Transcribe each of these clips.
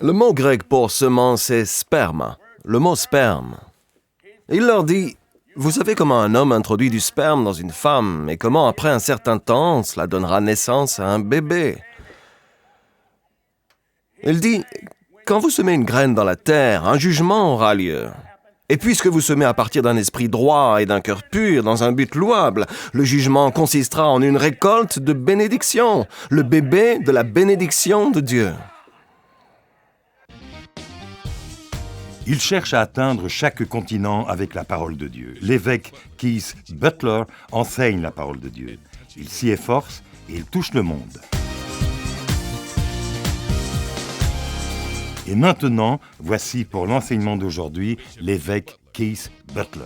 Le mot grec pour semence est sperma, le mot sperme. Il leur dit, vous savez comment un homme introduit du sperme dans une femme et comment après un certain temps, cela donnera naissance à un bébé. Il dit, quand vous semez une graine dans la terre, un jugement aura lieu. Et puisque vous semez à partir d'un esprit droit et d'un cœur pur, dans un but louable, le jugement consistera en une récolte de bénédiction, le bébé de la bénédiction de Dieu. Il cherche à atteindre chaque continent avec la parole de Dieu. L'évêque Keith Butler enseigne la parole de Dieu. Il s'y efforce et il touche le monde. Et maintenant, voici pour l'enseignement d'aujourd'hui l'évêque Keith Butler.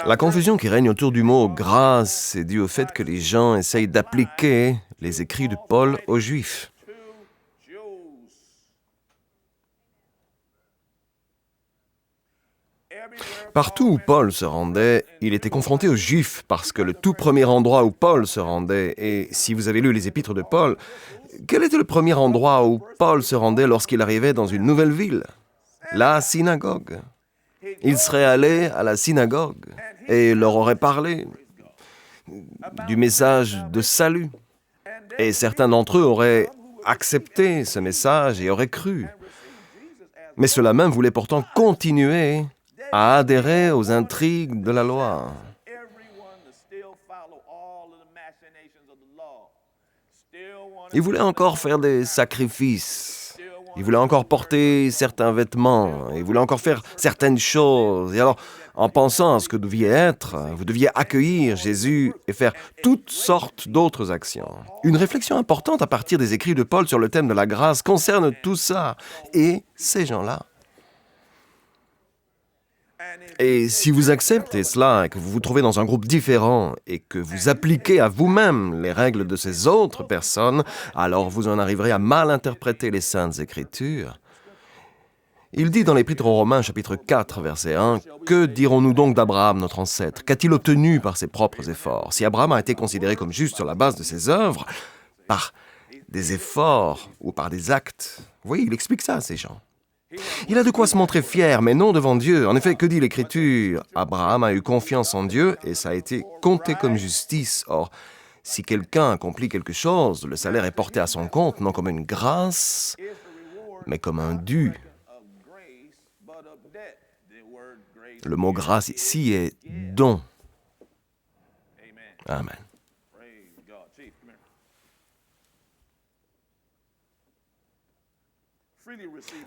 La confusion qui règne autour du mot « grâce » est due au fait que les gens essayent d'appliquer les écrits de Paul aux Juifs. Partout où Paul se rendait, il était confronté aux Juifs parce que le tout premier endroit où Paul se rendait, et si vous avez lu les épîtres de Paul, quel était le premier endroit où Paul se rendait lorsqu'il arrivait dans une nouvelle ville? La synagogue. Il serait allé à la synagogue et leur aurait parlé du message de salut. Et certains d'entre eux auraient accepté ce message et auraient cru. Mais ceux-là même voulaient pourtant continuer à adhérer aux intrigues de la loi. Ils voulaient encore faire des sacrifices. Ils voulaient encore porter certains vêtements. Ils voulaient encore faire certaines choses. Et alors, en pensant à ce que vous deviez être, vous deviez accueillir Jésus et faire toutes sortes d'autres actions. Une réflexion importante à partir des écrits de Paul sur le thème de la grâce concerne tout ça et ces gens-là. Et si vous acceptez cela et que vous vous trouvez dans un groupe différent et que vous appliquez à vous-même les règles de ces autres personnes, alors vous en arriverez à mal interpréter les Saintes Écritures. Il dit dans l'Épître aux Romains, chapitre 4, verset 1, « Que dirons-nous donc d'Abraham, notre ancêtre? Qu'a-t-il obtenu par ses propres efforts? Si Abraham a été considéré comme juste sur la base de ses œuvres, par des efforts ou par des actes. » Vous voyez, il explique ça à ces gens. Il a de quoi se montrer fier, mais non devant Dieu. En effet, que dit l'Écriture? Abraham a eu confiance en Dieu et ça a été compté comme justice. Or, si quelqu'un accomplit quelque chose, le salaire est porté à son compte, non comme une grâce, mais comme un dû. Le mot grâce ici est don. Amen.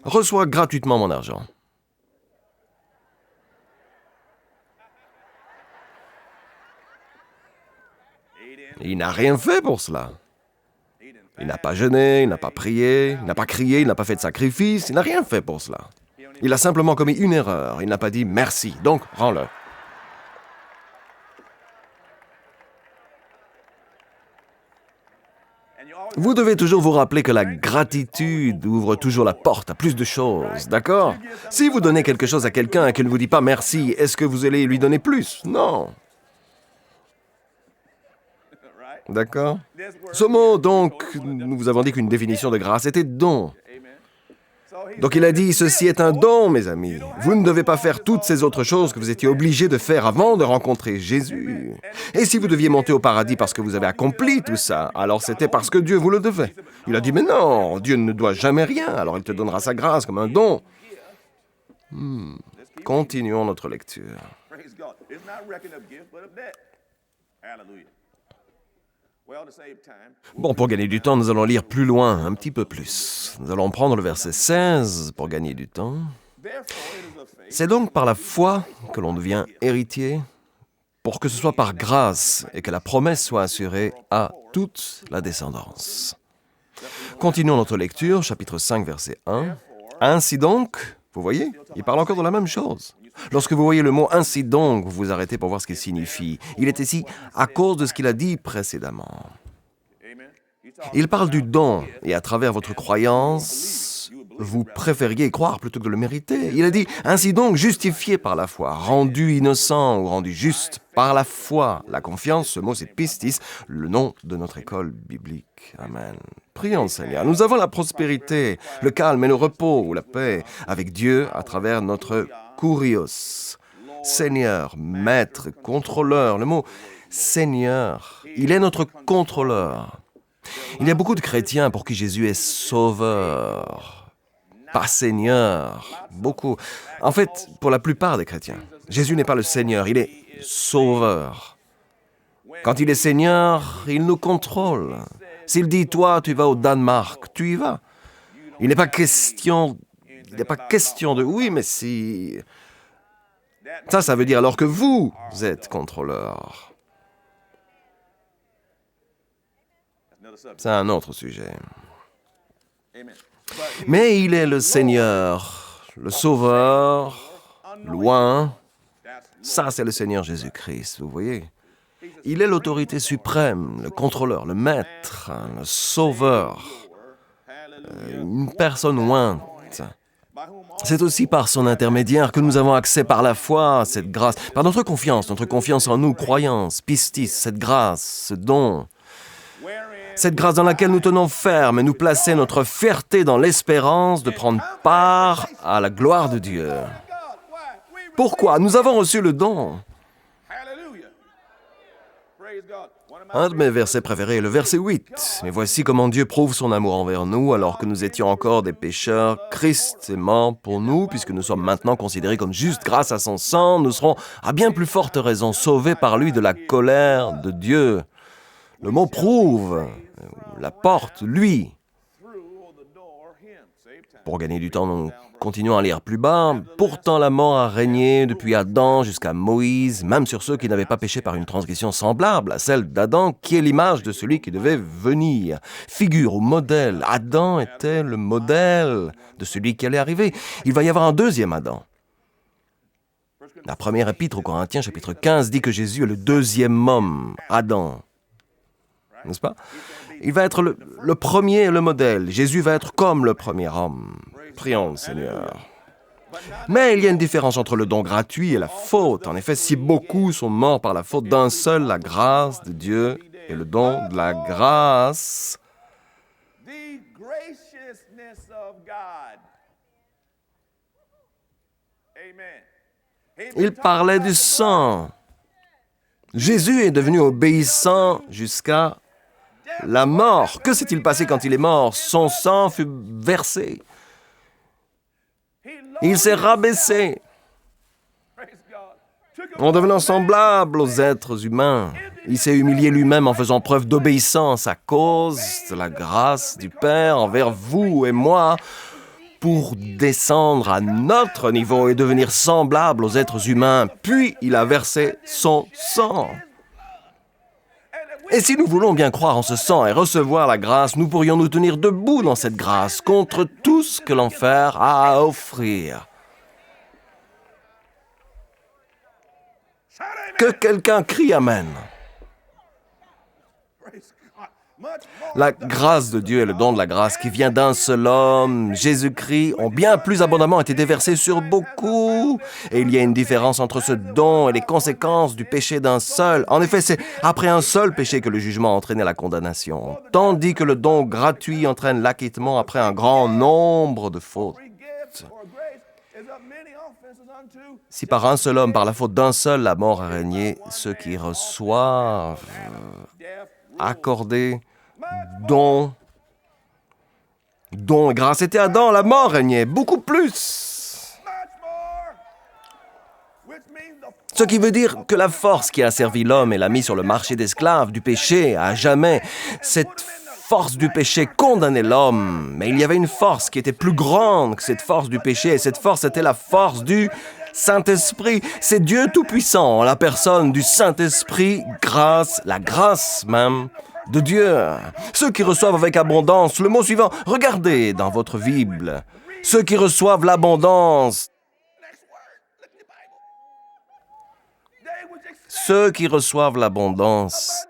Reçois gratuitement mon argent. Il n'a rien fait pour cela. Il n'a pas jeûné, il n'a pas prié, il n'a pas crié, il n'a pas fait de sacrifice, il n'a rien fait pour cela. Il a simplement commis une erreur, il n'a pas dit merci, donc rends-le. Vous devez toujours vous rappeler que la gratitude ouvre toujours la porte à plus de choses, d'accord? Si vous donnez quelque chose à quelqu'un et qu'il ne vous dit pas merci, est-ce que vous allez lui donner plus? Non. D'accord? Ce mot, donc, nous vous avons dit qu'une définition de grâce était don. Donc il a dit, ceci est un don, mes amis. Vous ne devez pas faire toutes ces autres choses que vous étiez obligés de faire avant de rencontrer Jésus. Et si vous deviez monter au paradis parce que vous avez accompli tout ça, alors c'était parce que Dieu vous le devait. Il a dit, mais non, Dieu ne doit jamais rien, alors il te donnera sa grâce comme un don. Continuons notre lecture. Bon, pour gagner du temps, nous allons lire plus loin, un petit peu plus. Nous allons prendre le verset 16 pour gagner du temps. C'est donc par la foi que l'on devient héritier, pour que ce soit par grâce et que la promesse soit assurée à toute la descendance. Continuons notre lecture, chapitre 5, verset 1. Ainsi donc, vous voyez, il parle encore de la même chose. Lorsque vous voyez le mot « ainsi donc », vous vous arrêtez pour voir ce qu'il signifie. Il est ici à cause de ce qu'il a dit précédemment. Il parle du don, et à travers votre croyance, vous préfériez croire plutôt que de le mériter. Il a dit, ainsi donc, justifié par la foi, rendu innocent ou rendu juste par la foi. La confiance, ce mot c'est pistis, le nom de notre école biblique. Amen. Prions le Seigneur. Nous avons la prospérité, le calme et le repos ou la paix avec Dieu à travers notre kurios. Seigneur, maître, contrôleur. Le mot Seigneur, il est notre contrôleur. Il y a beaucoup de chrétiens pour qui Jésus est sauveur, pas Seigneur. Beaucoup. En fait, pour la plupart des chrétiens, Jésus n'est pas le Seigneur, il est sauveur. Quand il est Seigneur, il nous contrôle. S'il dit, toi, tu vas au Danemark, tu y vas. Il n'est pas question de oui, mais si... Ça veut dire alors que vous êtes contrôleur. C'est un autre sujet. Mais il est le Seigneur, le Sauveur, loin. Ça, c'est le Seigneur Jésus-Christ, vous voyez. Il est l'autorité suprême, le contrôleur, le maître, le Sauveur, une personne ointe. C'est aussi par son intermédiaire que nous avons accès par la foi à cette grâce, par notre confiance en nous, croyance, pistis, cette grâce, ce don. Cette grâce dans laquelle nous tenons ferme et nous placer notre fierté dans l'espérance de prendre part à la gloire de Dieu. Pourquoi? Nous avons reçu le don. Un de mes versets préférés est le verset 8. « Mais voici comment Dieu prouve son amour envers nous, alors que nous étions encore des pécheurs. Christ est mort pour nous, puisque nous sommes maintenant considérés comme justes grâce à son sang. Nous serons à bien plus forte raison sauvés par lui de la colère de Dieu. » Le mot « prouve », la porte, lui. Pour gagner du temps, nous continuons à lire plus bas. « Pourtant la mort a régné depuis Adam jusqu'à Moïse, même sur ceux qui n'avaient pas péché par une transgression semblable à celle d'Adam, qui est l'image de celui qui devait venir. Figure ou modèle. Adam était le modèle de celui qui allait arriver. Il va y avoir un deuxième Adam. La première épître aux Corinthiens, chapitre 15, dit que Jésus est le deuxième homme, Adam. N'est-ce pas? Il va être le premier et le modèle. Jésus va être comme le premier homme. Prions le Seigneur. Mais il y a une différence entre le don gratuit et la faute. En effet, si beaucoup sont morts par la faute d'un seul, la grâce de Dieu et le don de la grâce. Il parlait du sang. Jésus est devenu obéissant jusqu'à la mort. Que s'est-il passé quand il est mort? Son sang fut versé. Il s'est rabaissé en devenant semblable aux êtres humains. Il s'est humilié lui-même en faisant preuve d'obéissance à cause de la grâce du Père envers vous et moi pour descendre à notre niveau et devenir semblable aux êtres humains. Puis il a versé son sang. Et si nous voulons bien croire en ce sang et recevoir la grâce, nous pourrions nous tenir debout dans cette grâce contre tout ce que l'enfer a à offrir. Que quelqu'un crie Amen. La grâce de Dieu et le don de la grâce qui vient d'un seul homme, Jésus-Christ, ont bien plus abondamment été déversés sur beaucoup. Et il y a une différence entre ce don et les conséquences du péché d'un seul. En effet, c'est après un seul péché que le jugement a entraîné la condamnation, tandis que le don gratuit entraîne l'acquittement après un grand nombre de fautes. Si par un seul homme, par la faute d'un seul, la mort a régné, ceux qui reçoivent, accordés, don et grâce était Adam, la mort régnait beaucoup plus. Ce qui veut dire que la force qui a servi l'homme et l'a mis sur le marché d'esclaves du péché à jamais, cette force du péché condamnait l'homme, mais il y avait une force qui était plus grande que cette force du péché, et cette force était la force du Saint-Esprit. C'est Dieu Tout-Puissant, en la personne du Saint-Esprit, la grâce même de Dieu. Ceux qui reçoivent avec abondance, le mot suivant, regardez dans votre Bible, ceux qui reçoivent l'abondance, ceux qui reçoivent l'abondance.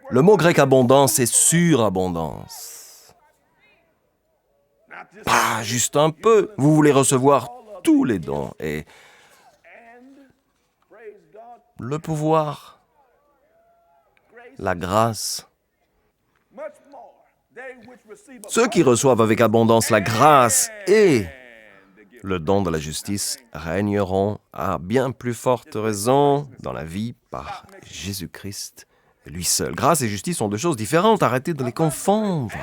Le mot grec abondance est surabondance. Pas juste un peu. Vous voulez recevoir tous les dons et le pouvoir, la grâce. Ceux qui reçoivent avec abondance la grâce et le don de la justice régneront à bien plus forte raison dans la vie par Jésus-Christ, lui seul. Grâce et justice sont deux choses différentes. Arrêtez de les confondre.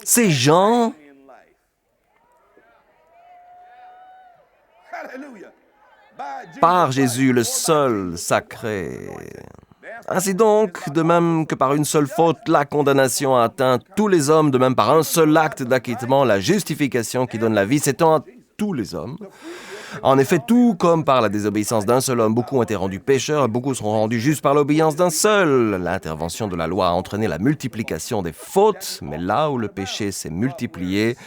Ces gens par Jésus, le seul sacré. Ainsi donc, de même que par une seule faute, la condamnation a atteint tous les hommes, de même par un seul acte d'acquittement, la justification qui donne la vie s'étend à tous les hommes. En effet, tout comme par la désobéissance d'un seul homme, beaucoup ont été rendus pécheurs et beaucoup seront rendus justes par l'obéissance d'un seul. L'intervention de la loi a entraîné la multiplication des fautes, mais là où le péché s'est multiplié,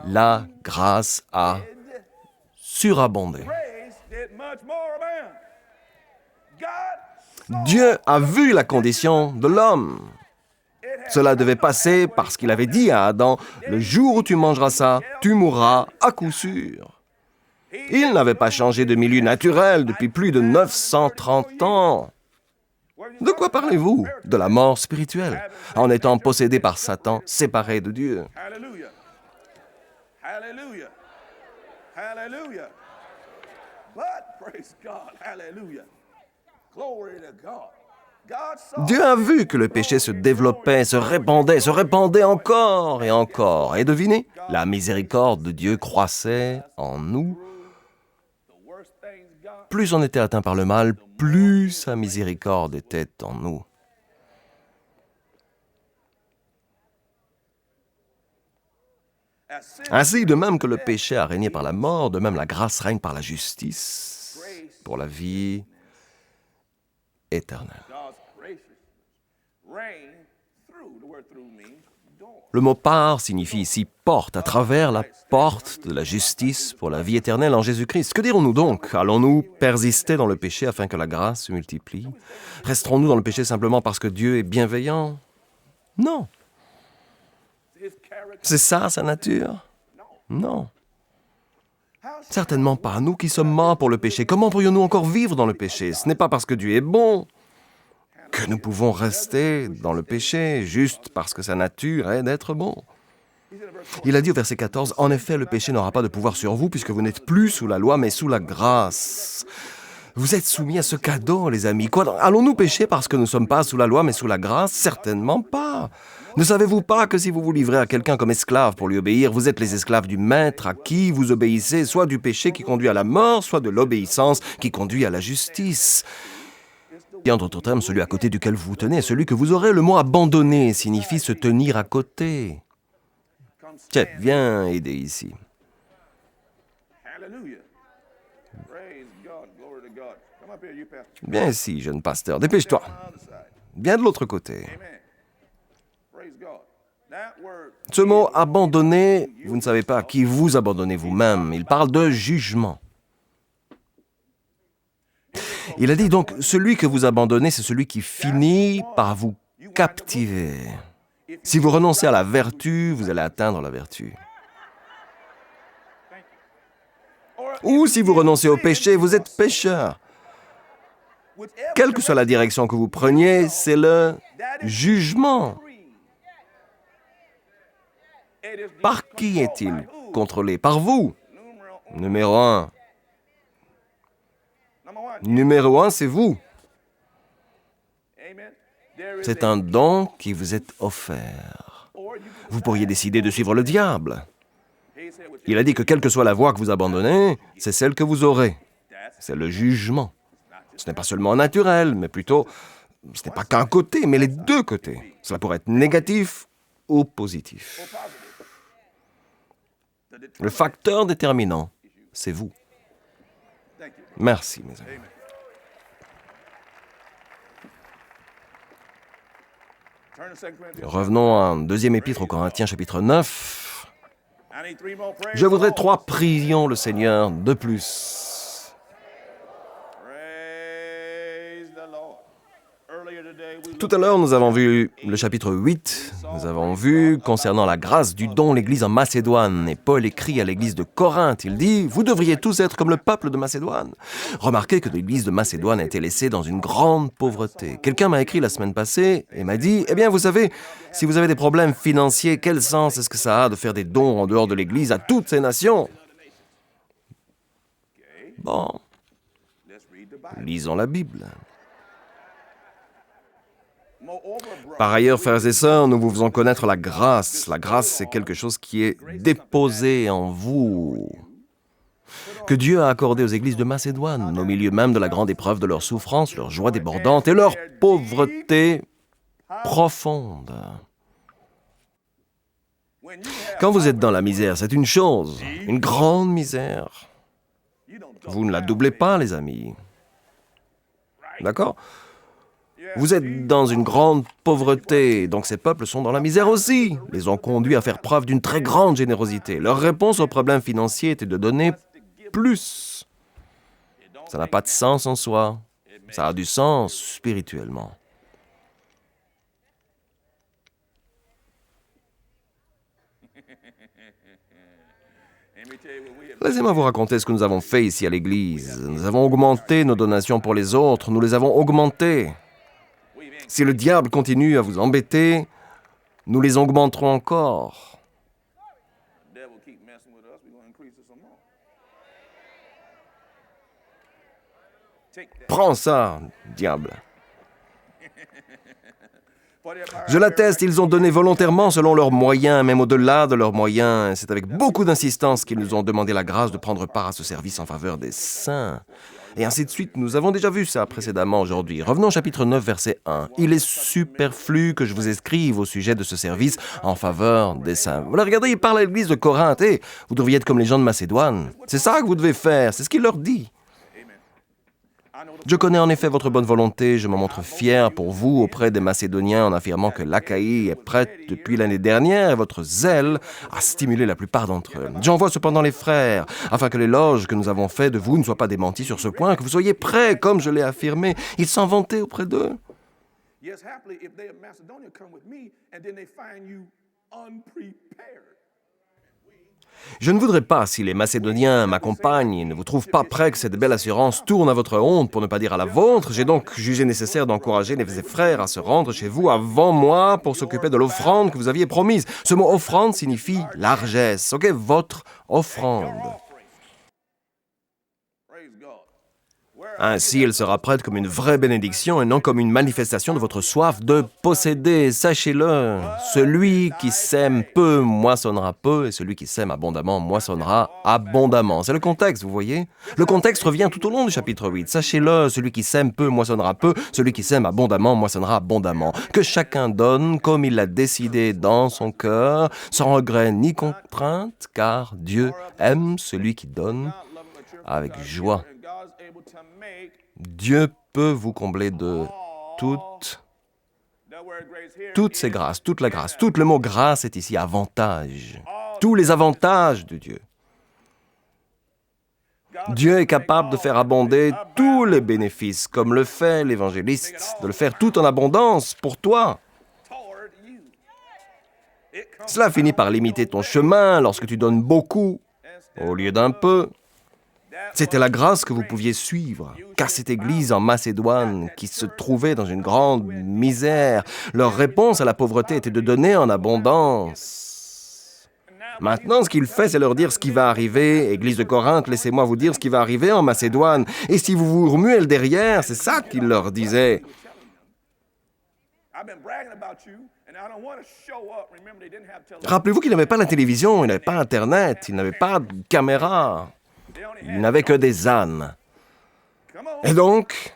la grâce a surabondé. Dieu a vu la condition de l'homme. Cela devait passer parce qu'il avait dit à Adam, « Le jour où tu mangeras ça, tu mourras à coup sûr. » Il n'avait pas changé de milieu naturel depuis plus de 930 ans. De quoi parlez-vous? De la mort spirituelle, en étant possédé par Satan, séparé de Dieu. Hallelujah. Hallelujah. Hallelujah. But praise God. Hallelujah. Glory to God. God saw Dieu a vu que le péché se développait, se répandait encore et encore. Et devinez, la miséricorde de Dieu croissait en nous. the worst things God. Plus on était atteint par le mal, plus sa miséricorde était en nous. As sin Ainsi, de même que le péché a régné par la mort, de même la grâce règne par la justice, pour la vie éternelle. God's graciousness reign through. The word through means door. Le mot « par » signifie ici « porte », à travers la porte de la justice pour la vie éternelle en Jésus-Christ. Que dirons-nous donc? Allons-nous persister dans le péché afin que la grâce se multiplie? Resterons-nous dans le péché simplement parce que Dieu est bienveillant? Non. His character. C'est ça sa nature? Non. Certainement pas. Nous qui sommes morts pour le péché, comment pourrions-nous encore vivre dans le péché? Ce n'est pas parce que Dieu est bon que nous pouvons rester dans le péché, juste parce que sa nature est d'être bon. Il a dit au verset 14, « En effet, le péché n'aura pas de pouvoir sur vous, puisque vous n'êtes plus sous la loi, mais sous la grâce. » Vous êtes soumis à ce cadeau, les amis. Quoi, allons-nous pécher parce que nous ne sommes pas sous la loi, mais sous la grâce? Certainement pas. Ne savez-vous pas que si vous vous livrez à quelqu'un comme esclave pour lui obéir, vous êtes les esclaves du maître à qui vous obéissez, soit du péché qui conduit à la mort, soit de l'obéissance qui conduit à la justice. Et en d'autres termes, celui à côté duquel vous vous tenez, celui que vous aurez, le mot « abandonner » signifie se tenir à côté. Tiens, viens aider ici. Hallelujah. Praise God. Glory to God. Come up here, you pastor. Viens ici, jeune pasteur, dépêche-toi. On the other side. Viens de l'autre côté. Amen. Praise God. That word. Ce mot « abandonner », vous ne savez pas à qui vous abandonnez vous-même. Il parle de jugement. Il a dit donc, celui que vous abandonnez, c'est celui qui finit par vous captiver. Si vous renoncez à la vertu, vous allez atteindre la vertu. Ou si vous renoncez au péché, vous êtes pécheur. Quelle que soit la direction que vous preniez, c'est le jugement. Par qui est-il contrôlé? Par vous. Numéro 1. Numéro 1, c'est vous. Amen. There is C'est un don qui vous est offert. Vous pourriez décider de suivre le diable. he said with Il a dit que quelle que soit la voie que vous abandonnez, c'est celle que vous aurez. C'est le jugement. Ce n'est pas seulement naturel, mais plutôt, ce n'est pas qu'un côté, mais les deux côtés. Cela pourrait être négatif ou positif. Le facteur déterminant, c'est vous. thank you. Merci, mes amis. Turn to 2 Corinthians. Revenons à un deuxième épître aux Corinthiens, chapitre 9. I need 3 more praise. Je voudrais 3 prions le Seigneur de plus. Praise the Lord. Earlier today Tout à l'heure, nous avons vu le chapitre 8. Nous avons vu concernant la grâce du don l'église en Macédoine. Et Paul écrit à l'église de Corinthe. Il dit « Vous devriez tous être comme le peuple de Macédoine. » Remarquez que l'église de Macédoine a été laissée dans une grande pauvreté. Quelqu'un m'a écrit la semaine passée et m'a dit « Eh bien, vous savez, si vous avez des problèmes financiers, quel sens est-ce que ça a de faire des dons en dehors de l'église à toutes ces nations ?» Bon, lisons la Bible. Par ailleurs, frères et sœurs, nous vous faisons connaître la grâce. La grâce, c'est quelque chose qui est déposé en vous, que Dieu a accordé aux églises de Macédoine, au milieu même de la grande épreuve de leur souffrance, leur joie débordante et leur pauvreté profonde. Quand vous êtes dans la misère, c'est une chose, une grande misère. Vous ne la doublez pas, les amis. D'accord ? Vous êtes dans une grande pauvreté, donc ces peuples sont dans la misère aussi. Les ont conduits à faire preuve d'une très grande générosité. Leur réponse aux problèmes financiers était de donner plus. Ça n'a pas de sens en soi. Ça a du sens spirituellement. Laissez-moi vous raconter ce que nous avons fait ici à l'Église. Nous avons augmenté nos donations pour les autres. Nous les avons augmentées. Si le diable continue à vous embêter, nous les augmenterons encore. Prends ça, diable. Je l'atteste, ils ont donné volontairement selon leurs moyens, même au-delà de leurs moyens. C'est avec beaucoup d'insistance qu'ils nous ont demandé la grâce de prendre part à ce service en faveur des saints. Et ainsi de suite, nous avons déjà vu ça précédemment aujourd'hui. Revenons au chapitre 9, verset 1. « Il est superflu que je vous écrive au sujet de ce service en faveur des saints. » Voilà, regardez, il parle à l'église de Corinthe. Hey, vous devriez être comme les gens de Macédoine. C'est ça que vous devez faire, c'est ce qu'il leur dit. Je connais en effet votre bonne volonté, je me montre fier pour vous auprès des Macédoniens en affirmant que l'Achaïe est prête depuis l'année dernière et votre zèle a stimulé la plupart d'entre eux. J'envoie cependant les frères, afin que l'éloge que nous avons fait de vous ne soit pas démenti sur ce point, que vous soyez prêts, comme je l'ai affirmé. Ils s'en vantaient auprès d'eux. Yes, happily, if they of Macedonia come with me, and then they find you unprepared. Je ne voudrais pas, si les Macédoniens m'accompagnent et ne vous trouvent pas prêts, que cette belle assurance tourne à votre honte, pour ne pas dire à la vôtre. J'ai donc jugé nécessaire d'encourager les frères à se rendre chez vous avant moi pour s'occuper de l'offrande que vous aviez promise. Ce mot « offrande » signifie largesse, ok? Votre offrande. Praise God. Ainsi, elle sera prête comme une vraie bénédiction et non comme une manifestation de votre soif de posséder. Sachez-le, celui qui sème peu moissonnera peu et celui qui sème abondamment moissonnera abondamment. C'est le contexte, vous voyez? Le contexte revient tout au long du chapitre 8. Sachez-le, celui qui sème peu moissonnera peu, celui qui sème abondamment moissonnera abondamment. Que chacun donne comme il l'a décidé dans son cœur, sans regret ni contrainte, car Dieu aime celui qui donne avec joie. Dieu peut vous combler de toutes ces grâces, toute la grâce. Tout le mot grâce est ici avantage. Tous les avantages de Dieu. Dieu est capable de faire abonder tous les bénéfices, comme le fait l'évangéliste, de le faire tout en abondance pour toi. Cela finit par limiter ton chemin lorsque tu donnes beaucoup au lieu d'un peu. C'était la grâce que vous pouviez suivre, car cette église en Macédoine, qui se trouvait dans une grande misère, leur réponse à la pauvreté était de donner en abondance. Maintenant, ce qu'il fait, c'est leur dire ce qui va arriver. Église de Corinthe, laissez-moi vous dire ce qui va arriver en Macédoine. Et si vous vous remuez le derrière, c'est ça qu'il leur disait. Rappelez-vous qu'ils n'avaient pas la télévision, ils n'avaient pas Internet, ils n'avaient pas de caméra. Il n'avait que des ânes. Et donc,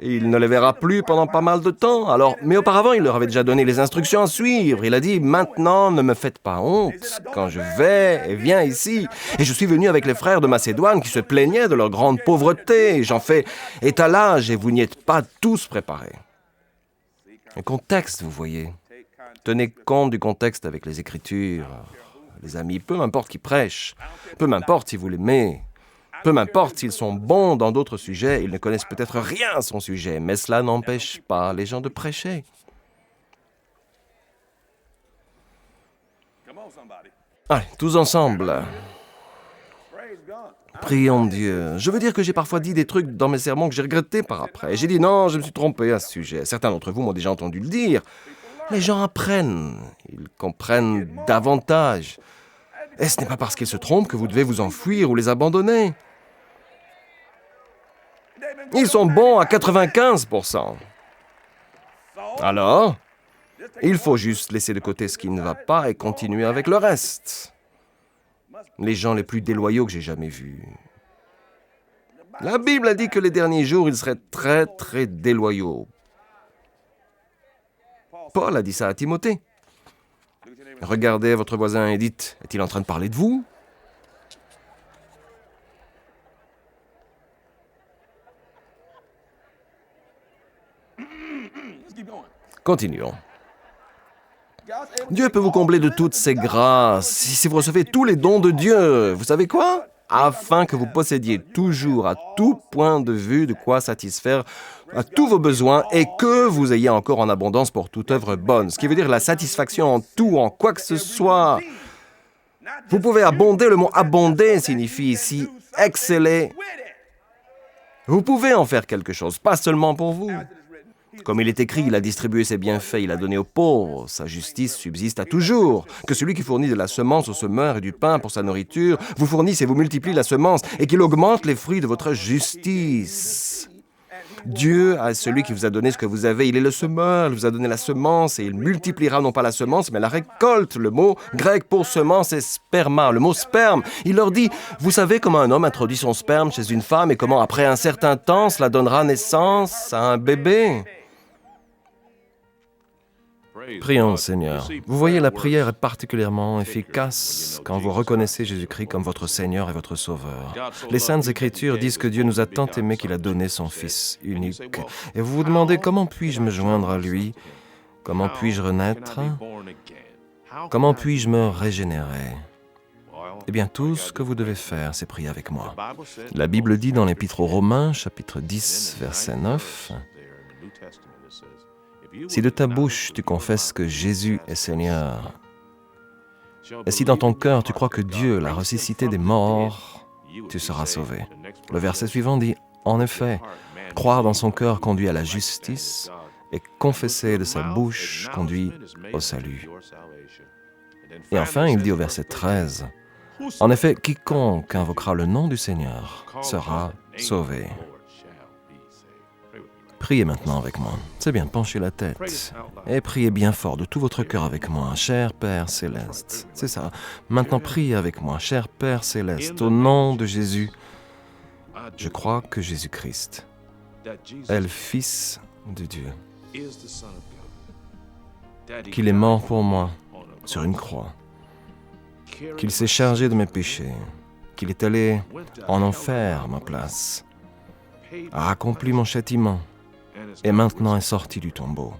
il ne les verra plus pendant pas mal de temps. Alors, mais auparavant, il leur avait déjà donné les instructions à suivre. Il a dit, maintenant, ne me faites pas honte. Quand je vais, et viens ici. Et je suis venu avec les frères de Macédoine qui se plaignaient de leur grande pauvreté. J'en fais étalage et vous n'y êtes pas tous préparés. Le contexte, vous voyez. Tenez compte du contexte avec les Écritures. Les amis, peu m'importe qui prêche, peu m'importe si vous l'aimez, Peu m'importe s'ils sont bons dans d'autres sujets, ils ne connaissent peut-être rien à son sujet, mais cela n'empêche pas les gens de prêcher. Come on, somebody. Allez, tous ensemble. Praise God. Prions Dieu. Je veux dire que j'ai parfois dit des trucs dans mes sermons que j'ai regrettés par après. J'ai dit non, je me suis trompé à ce sujet. Certains d'entre vous m'ont déjà entendu le dire. Les gens apprennent, ils comprennent davantage. Et ce n'est pas parce qu'ils se trompent que vous devez vous enfuir ou les abandonner. Ils sont bons à 95%. Alors, il faut juste laisser de côté ce qui ne va pas et continuer avec le reste. Les gens les plus déloyaux que j'ai jamais vus. La Bible a dit que les derniers jours, ils seraient très, très déloyaux. Paul a dit ça à Timothée. Regardez votre voisin et dites, est-il en train de parler de vous? Let's keep going. Continuons. God's able to Dieu peut vous combler de toutes ses grâces si vous recevez tous les dons de Dieu. Vous savez quoi? Afin que vous possédiez toujours à tout point de vue de quoi satisfaire à tous vos besoins et que vous ayez encore en abondance pour toute œuvre bonne. Ce qui veut dire la satisfaction en tout, en quoi que ce soit. Vous pouvez abonder, le mot abonder signifie ici exceller. Vous pouvez en faire quelque chose, pas seulement pour vous. Comme il est écrit, il a distribué ses bienfaits, il a donné aux pauvres. Sa justice subsiste à toujours. Que celui qui fournit de la semence au semeur et du pain pour sa nourriture vous fournisse et vous multiplie la semence et qu'il augmente les fruits de votre justice. Dieu est celui qui vous a donné ce que vous avez. Il est le semeur, il vous a donné la semence et il multipliera non pas la semence, mais la récolte. Le mot grec pour semence est sperma, le mot sperme. Il leur dit, vous savez comment un homme introduit son sperme chez une femme et comment après un certain temps cela donnera naissance à un bébé. Prions, Seigneur. Vous voyez, la prière est particulièrement efficace quand vous reconnaissez Jésus-Christ comme votre Seigneur et votre Sauveur. Les Saintes Écritures disent que Dieu nous a tant aimés qu'il a donné son Fils unique. Et vous vous demandez comment puis-je me joindre à lui? Comment puis-je renaître? Comment puis-je me régénérer? Eh bien, tout ce que vous devez faire, c'est prier avec moi. La Bible dit dans l'Épître aux Romains, chapitre 10, verset 9, « Si de ta bouche tu confesses que Jésus est Seigneur, et si dans ton cœur tu crois que Dieu l'a ressuscité des morts, tu seras sauvé. » Le verset suivant dit, « En effet, croire dans son cœur conduit à la justice, et confesser de sa bouche conduit au salut. » Et enfin, il dit au verset 13, « En effet, quiconque invoquera le nom du Seigneur sera sauvé. » Priez maintenant avec moi. C'est bien, penchez la tête. Et priez bien fort de tout votre cœur avec moi. Cher Père Céleste. C'est ça. Maintenant, priez avec moi. Cher Père Céleste, au nom de Jésus, je crois que Jésus-Christ est le Fils de Dieu. Qu'il est mort pour moi sur une croix. Qu'il s'est chargé de mes péchés. Qu'il est allé en enfer à ma place. A accompli mon châtiment. Et maintenant est sorti du tombeau.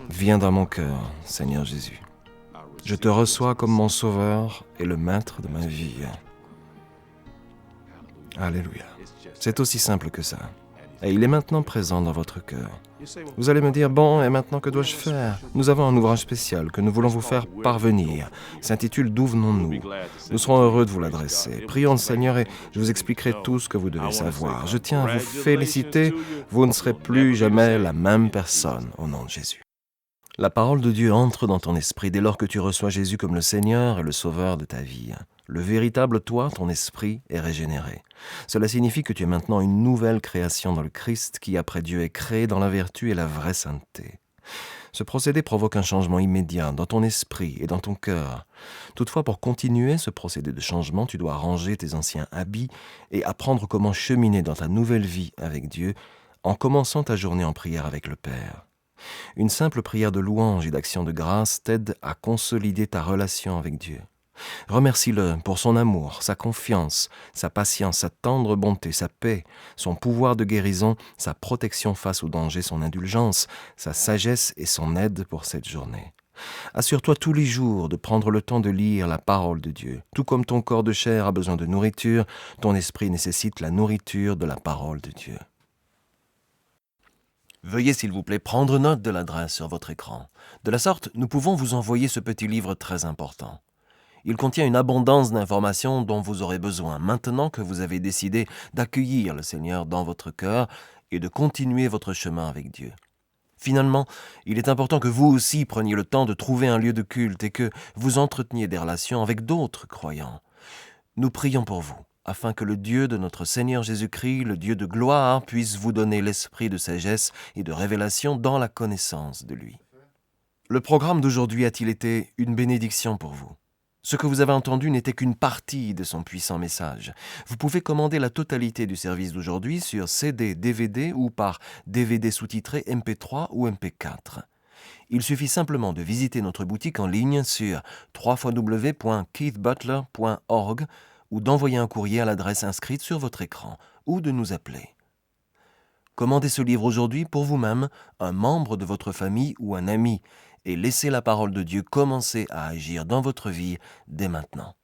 Viens dans mon cœur, Seigneur Jésus. Je te reçois comme mon sauveur et le maître de ma vie. Alléluia. C'est aussi simple que ça. Et il est maintenant présent dans votre cœur. Vous allez me dire, bon, et maintenant que dois-je faire? Nous avons un ouvrage spécial que nous voulons vous faire parvenir. Il s'intitule « D'où venons-nous » Nous serons heureux de vous l'adresser. Prions le Seigneur et je vous expliquerai tout ce que vous devez savoir. Je tiens à vous féliciter. Vous ne serez plus jamais la même personne au nom de Jésus. La parole de Dieu entre dans ton esprit dès lors que tu reçois Jésus comme le Seigneur et le Sauveur de ta vie. Le véritable toi, ton esprit, est régénéré. Cela signifie que tu es maintenant une nouvelle création dans le Christ qui, après Dieu, est créé dans la vertu et la vraie sainteté. Ce procédé provoque un changement immédiat dans ton esprit et dans ton cœur. Toutefois, pour continuer ce procédé de changement, tu dois ranger tes anciens habits et apprendre comment cheminer dans ta nouvelle vie avec Dieu en commençant ta journée en prière avec le Père. Une simple prière de louange et d'action de grâce t'aide à consolider ta relation avec Dieu. Remercie-le pour son amour, sa confiance, sa patience, sa tendre bonté, sa paix, son pouvoir de guérison, sa protection face au danger, son indulgence, sa sagesse et son aide pour cette journée. Assure-toi tous les jours de prendre le temps de lire la parole de Dieu. Tout comme ton corps de chair a besoin de nourriture, ton esprit nécessite la nourriture de la parole de Dieu. Veuillez s'il vous plaît prendre note de l'adresse sur votre écran. De la sorte, nous pouvons vous envoyer ce petit livre très important. Il contient une abondance d'informations dont vous aurez besoin maintenant que vous avez décidé d'accueillir le Seigneur dans votre cœur et de continuer votre chemin avec Dieu. Finalement, il est important que vous aussi preniez le temps de trouver un lieu de culte et que vous entreteniez des relations avec d'autres croyants. Nous prions pour vous, afin que le Dieu de notre Seigneur Jésus-Christ, le Dieu de gloire, puisse vous donner l'esprit de sagesse et de révélation dans la connaissance de lui. Le programme d'aujourd'hui a-t-il été une bénédiction pour vous? Ce que vous avez entendu n'était qu'une partie de son puissant message. Vous pouvez commander la totalité du service d'aujourd'hui sur CD, DVD ou par DVD sous-titré MP3 ou MP4. Il suffit simplement de visiter notre boutique en ligne sur www.keithbutler.org ou d'envoyer un courrier à l'adresse inscrite sur votre écran ou de nous appeler. Commandez ce livre aujourd'hui pour vous-même, un membre de votre famille ou un ami et laissez la parole de Dieu commencer à agir dans votre vie dès maintenant.